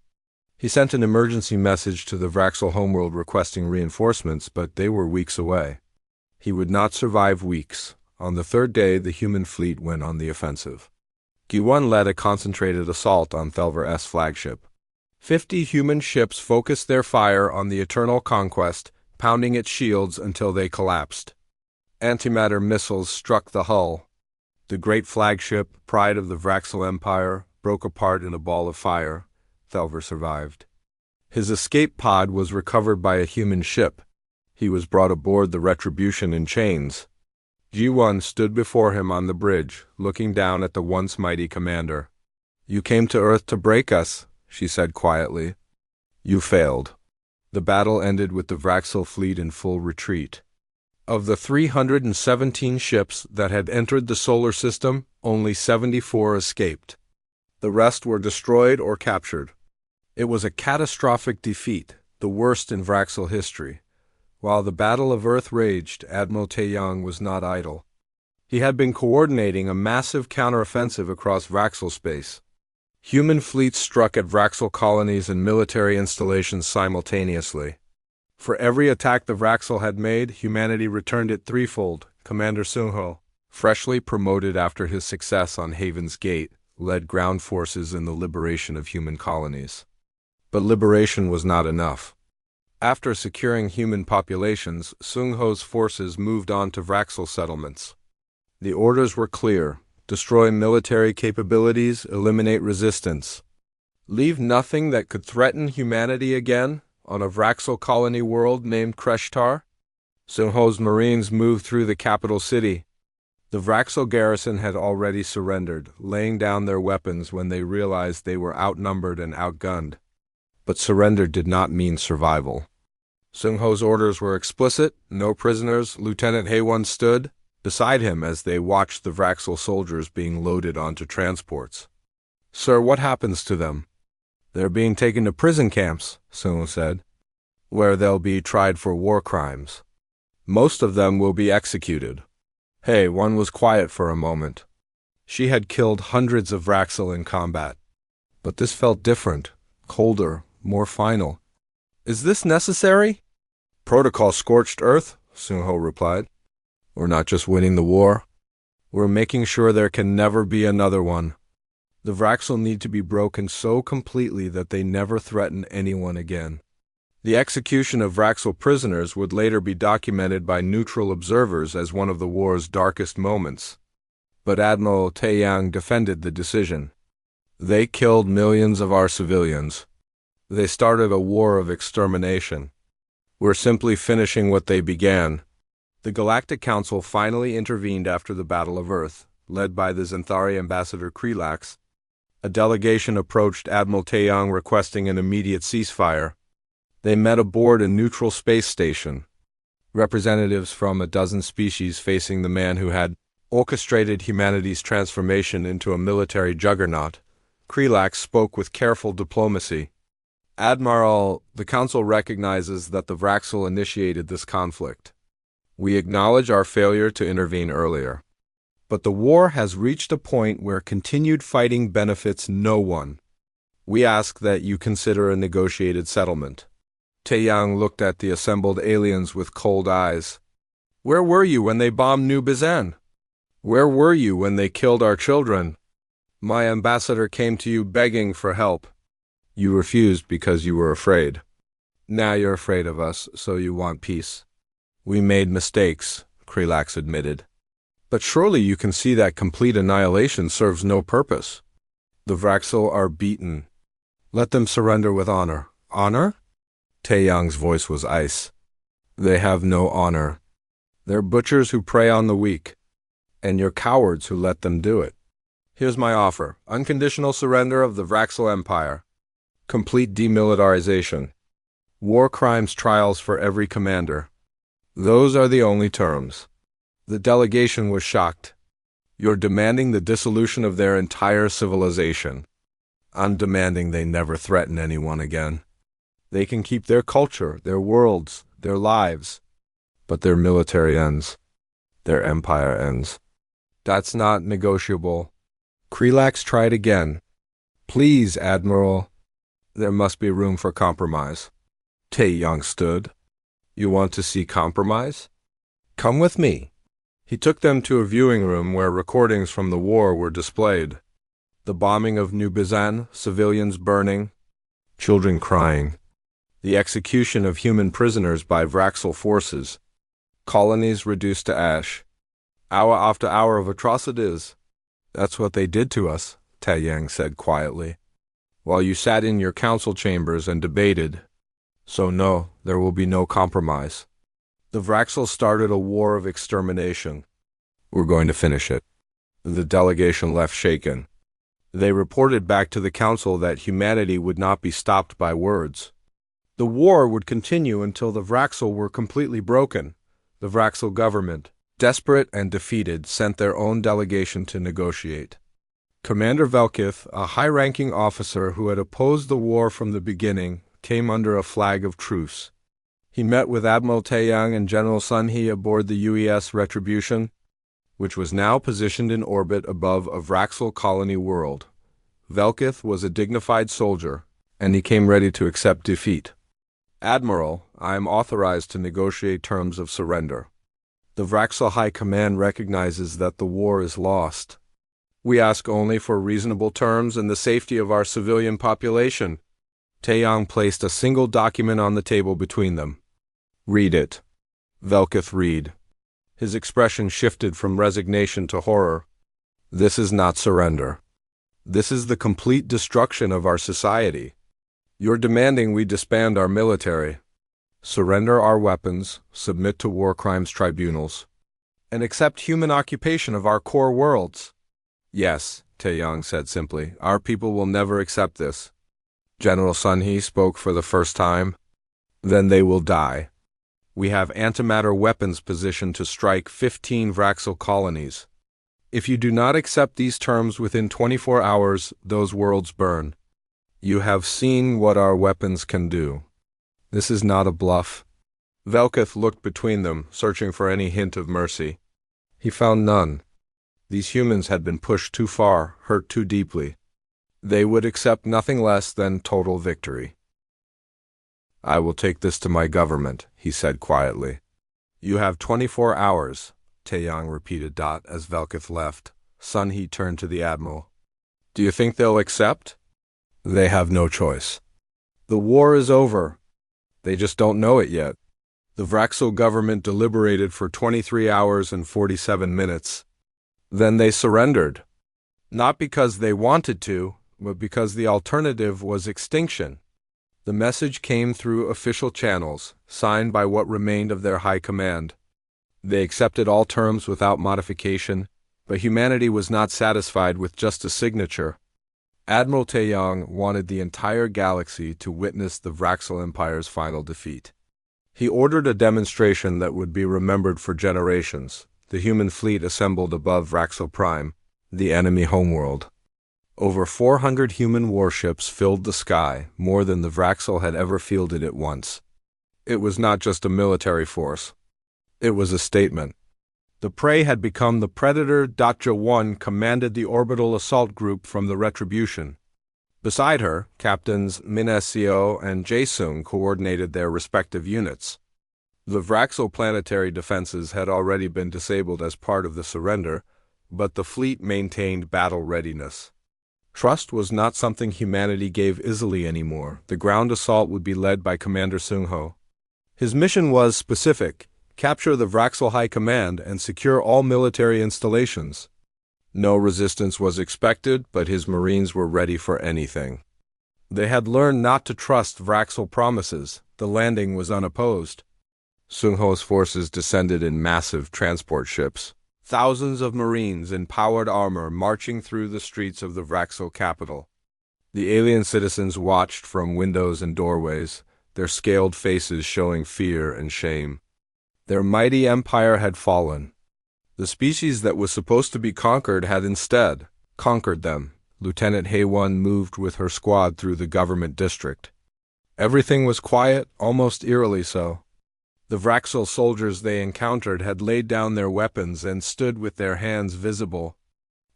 He sent an emergency message to the Vraxel homeworld requesting reinforcements, but they were weeks away. He would not survive weeks. On the third day, the human fleet went on the offensive. Gi-won led a concentrated assault on Thelver's flagship. 50 human ships focused their fire on the Eternal Conquest, pounding its shields until they collapsed. Antimatter missiles struck the hull. The great flagship, pride of the Vraxel Empire, broke apart in a ball of fire. Thelver survived. His escape pod was recovered by a human ship. He was brought aboard the Retribution in chains. Ji-won stood before him on the bridge, looking down at the once mighty commander. "You came to Earth to break us," she said quietly. "You failed." The battle ended with the Vraxel fleet in full retreat. Of the 317 ships that had entered the solar system, only 74 escaped. The rest were destroyed or captured. It was a catastrophic defeat, the worst in Vraxel history. While the Battle of Earth raged, Admiral Taeyang was not idle. He had been coordinating a massive counteroffensive across Vraxel space. Human fleets struck at Vraxel colonies and military installations simultaneously. For every attack the Vraxel had made, humanity returned it threefold. Commander Sung-ho, freshly promoted after his success on Haven's Gate, led ground forces in the liberation of human colonies. But liberation was not enough. After securing human populations, Sung-ho's forces moved on to Vraxel settlements. The orders were clear: destroy military capabilities, eliminate resistance. Leave nothing that could threaten humanity again on a Vraxel colony world named Kreshtar. Sung-ho's Marines moved through the capital city. The Vraxel garrison had already surrendered, laying down their weapons when they realized they were outnumbered and outgunned. But surrender did not mean survival. Sung-ho's orders were explicit: no prisoners. Lieutenant Haewon stood beside him as they watched the Vraxel soldiers being loaded onto transports. "Sir, what happens to them?" "They're being taken to prison camps," Sung-ho said, "where they'll be tried for war crimes. Most of them will be executed." Haewon was quiet for a moment. She had killed hundreds of Vraxel in combat. But this felt different, colder, more final. "Is this necessary?" "Protocol scorched earth," Sung-ho replied. "We're not just winning the war. We're making sure there can never be another one. The Vraxel need to be broken so completely that they never threaten anyone again." The execution of Vraxel prisoners would later be documented by neutral observers as one of the war's darkest moments. But Admiral Taeyang defended the decision. "They killed millions of our civilians. They started a war of extermination. We're simply finishing what they began. The Galactic Council finally intervened after the Battle of Earth, led by the Xanthari ambassador Krelax. A delegation approached Admiral Taeyang requesting an immediate ceasefire. They met aboard a neutral space station. Representatives from a dozen species facing the man who had orchestrated humanity's transformation into a military juggernaut, Krelax spoke with careful diplomacy. Admiral, the Council recognizes that the Vraxel initiated this conflict. We acknowledge our failure to intervene earlier. But the war has reached a point where continued fighting benefits no one. We ask that you consider a negotiated settlement. Taeyang looked at the assembled aliens with cold eyes. Where were you when they bombed New Bizan? Where were you when they killed our children? My ambassador came to you begging for help. You refused because you were afraid. Now you're afraid of us, so you want peace. We made mistakes, Krelax admitted. But surely you can see that complete annihilation serves no purpose. The Vraxel are beaten. Let them surrender with honor. Honor? Taeyang's voice was ice. They have no honor. They're butchers who prey on the weak, and you're cowards who let them do it. Here's my offer: unconditional surrender of the Vraxel Empire, complete demilitarization, war crimes trials for every commander. Those are the only terms. The delegation was shocked. You're demanding the dissolution of their entire civilization. I'm demanding they never threaten anyone again. They can keep their culture, their worlds, their lives, but their military ends. Their empire ends. That's not negotiable. Krelax tried again. Please, Admiral. There must be room for compromise. Taeyang stood. You want to see compromise? Come with me. He took them to a viewing room where recordings from the war were displayed. The bombing of New Bizan, civilians burning, children crying. The execution of human prisoners by Vraxel forces. Colonies reduced to ash. Hour after hour of atrocities. That's what they did to us, Taeyang said quietly, while you sat in your council chambers and debated. So no, there will be no compromise. The Vraxel started a war of extermination. We're going to finish it. The delegation left shaken. They reported back to the council that humanity would not be stopped by words. The war would continue until the Vraxel were completely broken. The Vraxel government, desperate and defeated, sent their own delegation to negotiate. Commander Velkith, a high-ranking officer who had opposed the war from the beginning, came under a flag of truce. He met with Admiral Taeyang and General Sun He aboard the UES Retribution, which was now positioned in orbit above a Vraxel colony world. Velkith was a dignified soldier, and he came ready to accept defeat. Admiral, I am authorized to negotiate terms of surrender. The Vraxel High Command recognizes that the war is lost. We ask only for reasonable terms and the safety of our civilian population. Taeyang placed a single document on the table between them. Read it. Velkith read. His expression shifted from resignation to horror. This is not surrender. This is the complete destruction of our society. You're demanding we disband our military, surrender our weapons, submit to war crimes tribunals, and accept human occupation of our core worlds. Yes, Taeyang said simply, our people will never accept this. General Sun He spoke for the first time. Then they will die. We have antimatter weapons positioned to strike 15 Vraxel colonies. If you do not accept these terms within 24 hours, those worlds burn. You have seen what our weapons can do. This is not a bluff. Velkith looked between them, searching for any hint of mercy. He found none. These humans had been pushed too far, hurt too deeply. They would accept nothing less than total victory. I will take this to my government, he said quietly. You have 24 hours, Taeyang repeated as Velkith left. Sun He turned to the Admiral. Do you think they'll accept? They have no choice. The war is over. They just don't know it yet. The Vraxel government deliberated for 23 hours and 47 minutes. Then they surrendered. Not because they wanted to, but because the alternative was extinction. The The message came through official channels, signed by what remained of their high command. They accepted all terms without modification, but humanity was not satisfied with just a signature. Admiral Taeyong wanted the entire galaxy to witness the Vraxel Empire's final defeat. He ordered a demonstration that would be remembered for generations. The human fleet assembled above Vraxel Prime, the enemy homeworld. Over 400 human warships filled the sky, more than the Vraxel had ever fielded at once. It was not just a military force. It was a statement. The prey had become the Predator. Ja-1 commanded the orbital assault group from the Retribution. Beside her, Captains Min-Seo and Jae-Sung coordinated their respective units. The Vraxel planetary defenses had already been disabled as part of the surrender, but the fleet maintained battle readiness. Trust was not something humanity gave easily anymore. The ground assault would be led by Commander Seung-ho. His mission was specific: capture the Vraxel High Command and secure all military installations. No resistance was expected, but his Marines were ready for anything. They had learned not to trust Vraxel promises. The landing was unopposed. Seung-ho's forces descended in massive transport ships. Thousands of Marines in powered armor marching through the streets of the Vraxel capital. The alien citizens watched from windows and doorways, their scaled faces showing fear and shame. Their mighty empire had fallen. The species that was supposed to be conquered had instead conquered them. Lieutenant Hae-won moved with her squad through the government district. Everything was quiet, almost eerily so. The Vraxel soldiers they encountered had laid down their weapons and stood with their hands visible.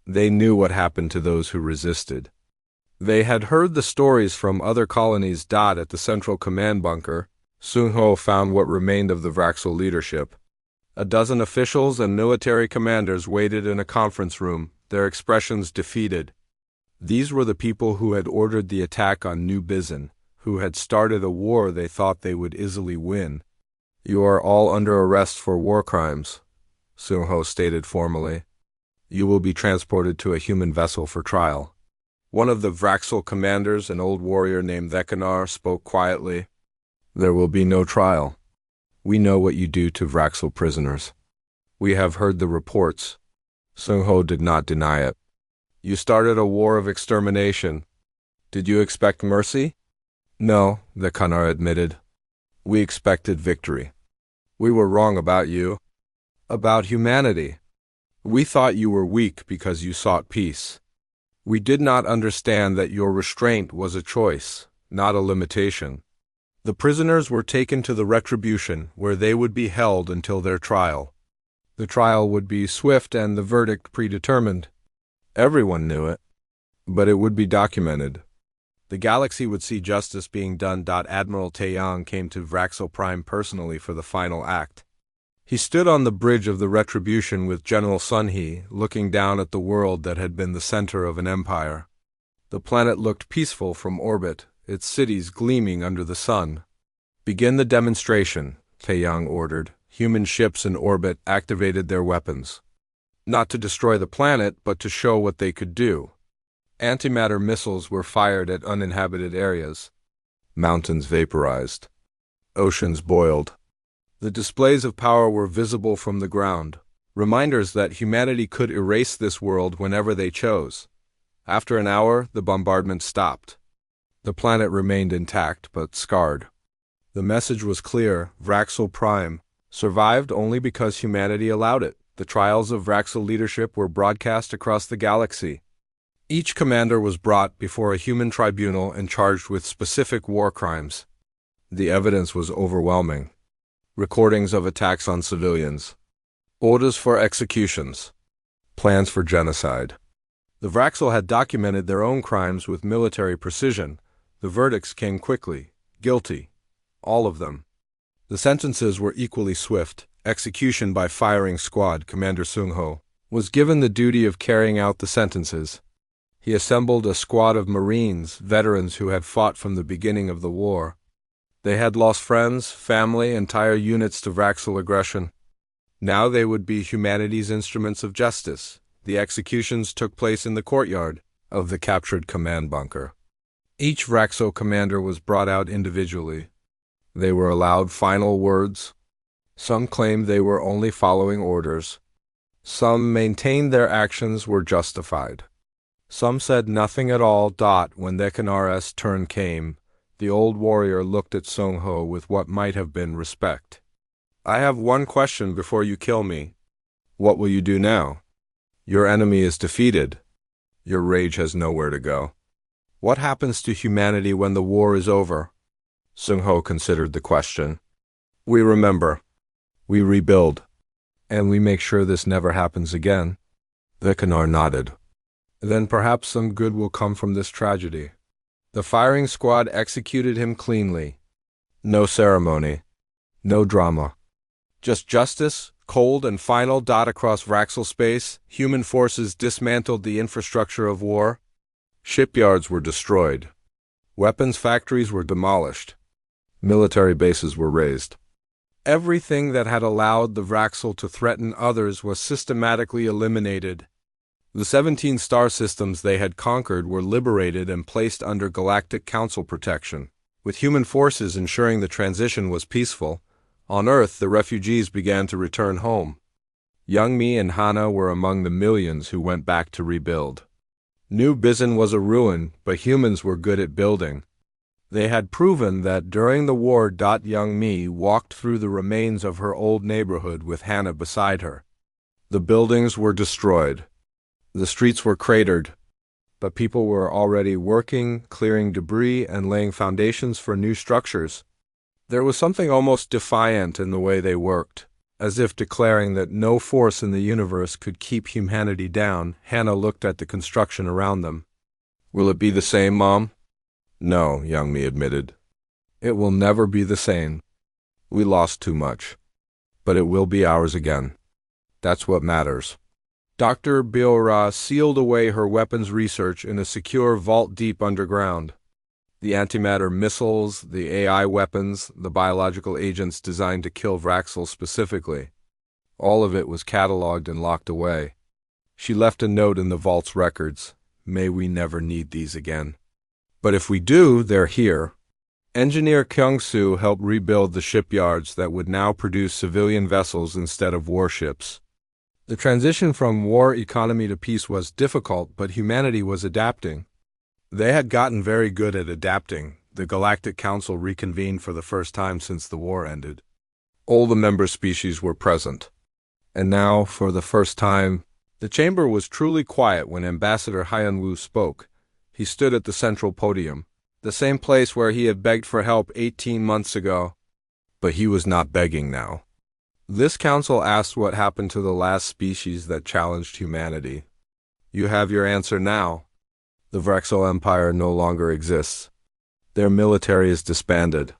They knew what happened to those who resisted. They had heard the stories from other colonies. At the central command bunker, Seung-ho found what remained of the Vraxel leadership. A dozen officials and military commanders waited in a conference room, their expressions defeated. These were the people who had ordered the attack on New Bizen, who had started a war they thought they would easily win. "You are all under arrest for war crimes," Seung-ho stated formally. "You will be transported to a human vessel for trial." One of the Vraxel commanders, an old warrior named Thekanar, spoke quietly. "There will be no trial. We know what you do to Vraxel prisoners. We have heard the reports." Seung-ho did not deny it. "You started a war of extermination. Did you expect mercy?" "No," Thekanar admitted. "We expected victory. We were wrong about you. About humanity. We thought you were weak because you sought peace. We did not understand that your restraint was a choice, not a limitation." The prisoners were taken to the Retribution, where they would be held until their trial. The trial would be swift and the verdict predetermined. Everyone knew it. But it would be documented. The galaxy would see justice being done. Admiral Taeyong came to Vraxel Prime personally for the final act. He stood on the bridge of the Retribution with General Sun-hee, looking down at the world that had been the center of an empire. The planet looked peaceful from orbit, its cities gleaming under the sun. "Begin the demonstration," Taeyong ordered. Human ships in orbit activated their weapons. Not to destroy the planet, but to show what they could do. Antimatter missiles were fired at uninhabited areas. Mountains vaporized. Oceans boiled. The displays of power were visible from the ground, reminders that humanity could erase this world whenever they chose. After an hour, the bombardment stopped. The planet remained intact, but scarred. The message was clear: Vraxel Prime survived only because humanity allowed it. The trials of Vraxel leadership were broadcast across the galaxy. Each commander was brought before a human tribunal and charged with specific war crimes. The evidence was overwhelming. Recordings of attacks on civilians. Orders for executions. Plans for genocide. The Vraxel had documented their own crimes with military precision. The verdicts came quickly. Guilty. All of them. The sentences were equally swift. Execution by firing squad. Commander Seung-ho was given the duty of carrying out the sentences. He assembled a squad of Marines, veterans who had fought from the beginning of the war. They had lost friends, family, entire units to Vraxel aggression. Now they would be humanity's instruments of justice. The executions took place in the courtyard of the captured command bunker. Each Vraxo commander was brought out individually. They were allowed final words. Some claimed they were only following orders. Some maintained their actions were justified. Some said nothing at all. When Dekanar's turn came, the old warrior looked at Sung Ho with what might have been respect. I have one question before you kill me. What will you do now? Your enemy is defeated. Your rage has nowhere to go. What happens to humanity when the war is over? Sung Ho considered the question. We remember. We rebuild. And we make sure this never happens again. Vikanar nodded. Then perhaps some good will come from this tragedy. The firing squad executed him cleanly. No ceremony. No drama. Just justice, cold and final. Across Vraxel space, human forces dismantled the infrastructure of war. Shipyards were destroyed. Weapons factories were demolished. Military bases were razed. Everything that had allowed the Vraxel to threaten others was systematically eliminated. The 17 star systems they had conquered were liberated and placed under Galactic Council protection. With human forces ensuring the transition was peaceful, on Earth the refugees began to return home. Young Mi and Hana were among the millions who went back to rebuild. New Bizin was a ruin, but humans were good at building. They had proven that during the war. Young Mi walked through the remains of her old neighborhood with Hana beside her. The buildings were destroyed. The streets were cratered, but people were already working, clearing debris, and laying foundations for new structures. There was something almost defiant in the way they worked, as if declaring that no force in the universe could keep humanity down. Hana looked at the construction around them. Will it be the same, Mom? No, Young Mi admitted. It will never be the same. We lost too much. But it will be ours again. That's what matters. Dr. Biora sealed away her weapons research in a secure vault deep underground. The antimatter missiles, the AI weapons, the biological agents designed to kill Vraxel specifically. All of it was cataloged and locked away. She left a note in the vault's records. May we never need these again. But if we do, they're here. Engineer Kyung-soo helped rebuild the shipyards that would now produce civilian vessels instead of warships. The transition from war economy to peace was difficult, but humanity was adapting. They had gotten very good at adapting. The Galactic Council reconvened for the first time since the war ended. All the member species were present. And now, for the first time, the chamber was truly quiet when Ambassador Hyun-woo spoke. He stood at the central podium, the same place where he had begged for help 18 months ago. But he was not begging now. This council asked what happened to the last species that challenged humanity. You have your answer now. The Vraxel Empire no longer exists. Their military is disbanded.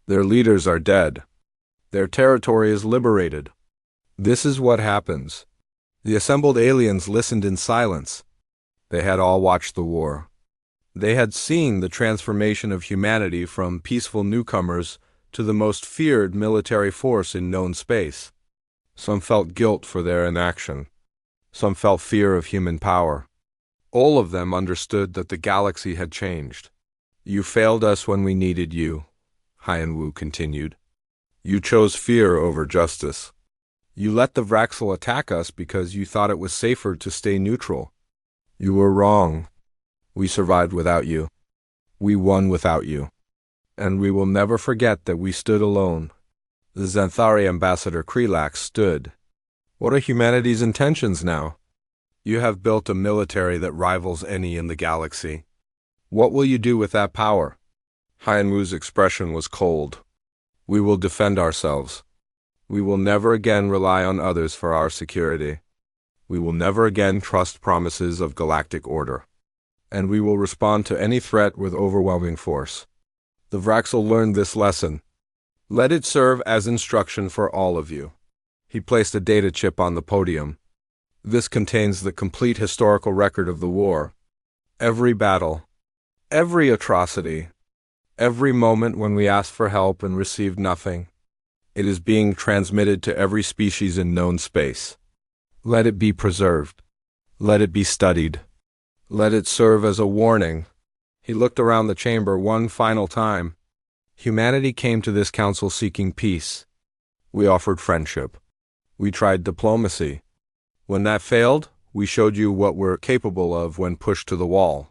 Their leaders are dead. Their territory is liberated. This is what happens. The assembled aliens listened in silence. They had all watched the war. They had seen the transformation of humanity from peaceful newcomers to the most feared military force in known space. Some felt guilt for their inaction. Some felt fear of human power. All of them understood that the galaxy had changed. You failed us when we needed you, Hyun-woo continued. You chose fear over justice. You let the Vraxel attack us because you thought it was safer to stay neutral. You were wrong. We survived without you. We won without you. And we will never forget that we stood alone. The Xanthari ambassador Krelax stood. What are humanity's intentions now? You have built a military that rivals any in the galaxy. What will you do with that power? Hyun-woo's expression was cold. We will defend ourselves. We will never again rely on others for our security. We will never again trust promises of galactic order. And we will respond to any threat with overwhelming force. The Vraxel learned this lesson. Let it serve as instruction for all of you. He placed a data chip on the podium. This contains the complete historical record of the war. Every battle. Every atrocity. Every moment when we asked for help and received nothing. It is being transmitted to every species in known space. Let it be preserved. Let it be studied. Let it serve as a warning. He looked around the chamber one final time. Humanity came to this council seeking peace. We offered friendship. We tried diplomacy. When that failed, we showed you what we're capable of when pushed to the wall.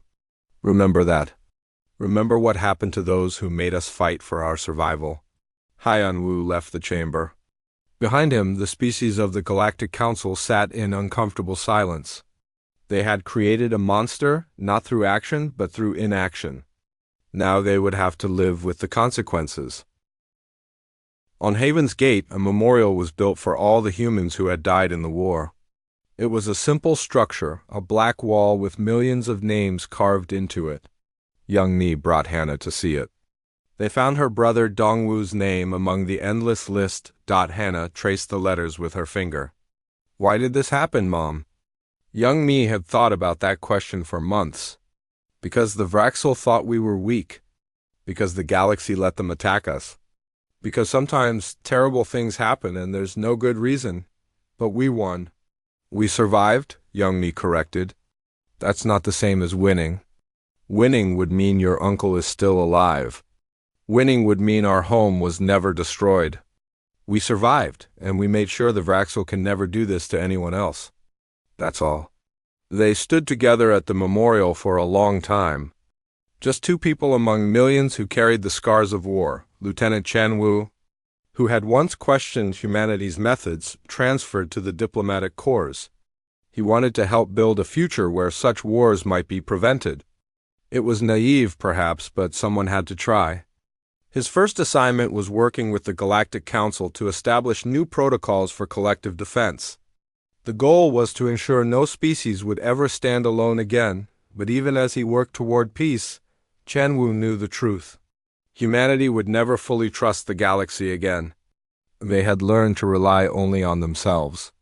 Remember that. Remember what happened to those who made us fight for our survival. Haiyan Wu left the chamber. Behind him, the species of the Galactic Council sat in uncomfortable silence. They had created a monster, not through action, but through inaction. Now they would have to live with the consequences. On Haven's Gate, a memorial was built for all the humans who had died in the war. It was a simple structure, a black wall with millions of names carved into it. Young Ni brought Hannah to see it. They found her brother Dongwu's name among the endless list. Hannah traced the letters with her finger. Why did this happen, Mom? Young Mi had thought about that question for months. Because the Vraxel thought we were weak. Because the galaxy let them attack us. Because sometimes terrible things happen and there's no good reason. But we won. We survived, Young Mi corrected. That's not the same as winning. Winning would mean your uncle is still alive. Winning would mean our home was never destroyed. We survived, and we made sure the Vraxel can never do this to anyone else. That's all. They stood together at the memorial for a long time. Just two people among millions who carried the scars of war. Lieutenant Chen Wu, who had once questioned humanity's methods, transferred to the diplomatic corps. He wanted to help build a future where such wars might be prevented. It was naive, perhaps, but someone had to try. His first assignment was working with the Galactic Council to establish new protocols for collective defense. The goal was to ensure no species would ever stand alone again, but even as he worked toward peace, Chen Wu knew the truth. Humanity would never fully trust the galaxy again. They had learned to rely only on themselves.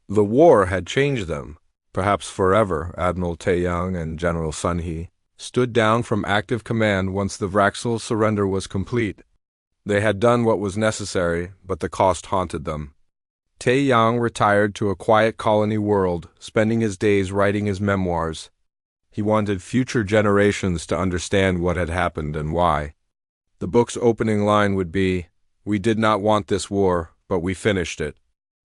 The war had changed them, perhaps forever. Admiral Taeyang and General Sun He stood down from active command once the Vraxel surrender was complete. They had done what was necessary, but the cost haunted them. Taeyang retired to a quiet colony world, spending his days writing his memoirs. He wanted future generations to understand what had happened and why. The book's opening line would be, "We did not want this war, but we finished it."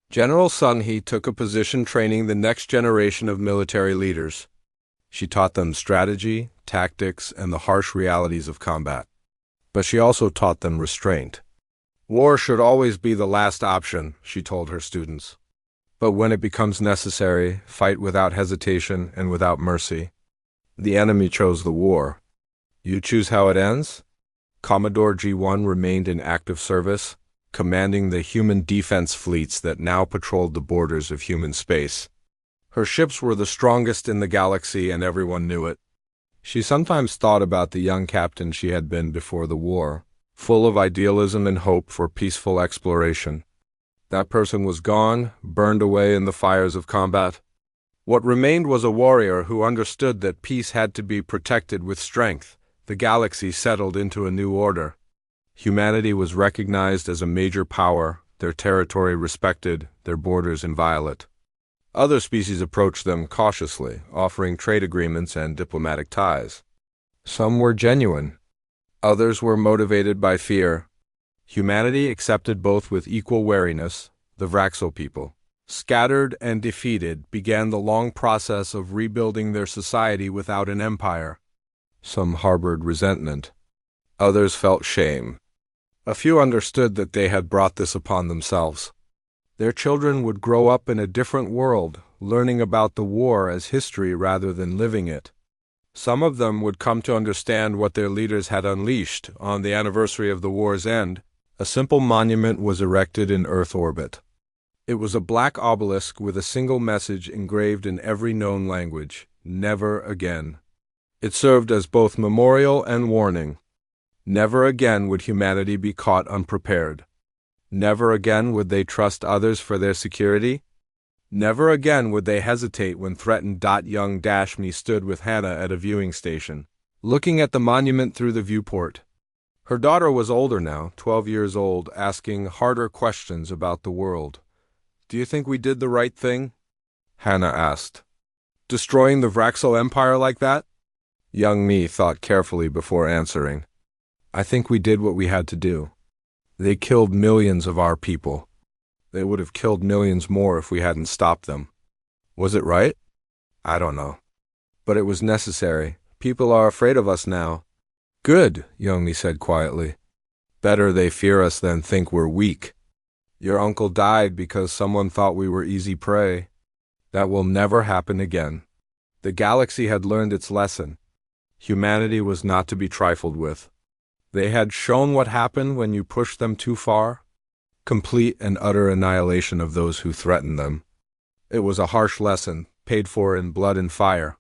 General Sun He took a position training the next generation of military leaders. She taught them strategy, tactics, and the harsh realities of combat. But she also taught them restraint. War should always be the last option, she told her students. But when it becomes necessary, fight without hesitation and without mercy. The enemy chose the war. You choose how it ends? Commodore G1 remained in active service, commanding the human defense fleets that now patrolled the borders of human space. Her ships were the strongest in the galaxy, and everyone knew it. She sometimes thought about the young captain she had been before the war, full of idealism and hope for peaceful exploration. That person was gone, burned away in the fires of combat. What remained was a warrior who understood that peace had to be protected with strength. The galaxy settled into a new order. Humanity was recognized as a major power, their territory respected, their borders inviolate. Other species approached them cautiously, offering trade agreements and diplomatic ties. Some were genuine. Others were motivated by fear. Humanity accepted both with equal wariness. The Vraxel people, scattered and defeated, began the long process of rebuilding their society without an empire. Some harbored resentment. Others felt shame. A few understood that they had brought this upon themselves. Their children would grow up in a different world, learning about the war as history rather than living it. Some of them would come to understand what their leaders had unleashed. On the anniversary of the war's end, a simple monument was erected in Earth orbit. It was a black obelisk with a single message engraved in every known language: never again. It served as both memorial and warning. Never again would humanity be caught unprepared. Never again would they trust others for their security. Never again would they hesitate when threatened. Young Mi stood with Hannah at a viewing station, looking at the monument through the viewport. Her daughter was older now, 12 years old, asking harder questions about the world. "Do you think we did the right thing?" Hannah asked. "Destroying the Vraxel Empire like that?" Young me thought carefully before answering. I think we did what we had to do. They killed millions of our people. They would have killed millions more if we hadn't stopped them. Was it right? I don't know. But it was necessary. People are afraid of us now. Good, Youngmi said quietly. Better they fear us than think we're weak. Your uncle died because someone thought we were easy prey. That will never happen again. The galaxy had learned its lesson. Humanity was not to be trifled with. They had shown what happened when you pushed them too far. Complete and utter annihilation of those who threatened them. It was a harsh lesson, paid for in blood and fire.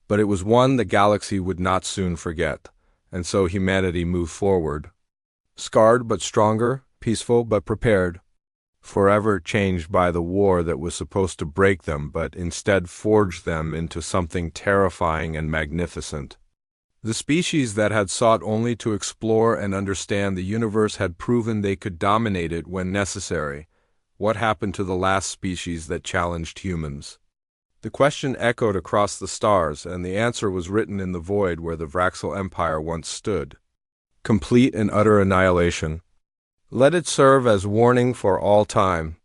But it was one the galaxy would not soon forget, and so humanity moved forward. Scarred but stronger, peaceful but prepared. Forever changed by the war that was supposed to break them but instead forged them into something terrifying and magnificent. The species that had sought only to explore and understand the universe had proven they could dominate it when necessary. What happened to the last species that challenged humans? The question echoed across the stars, and the answer was written in the void where the Vraxel Empire once stood. Complete and utter annihilation. Let it serve as warning for all time.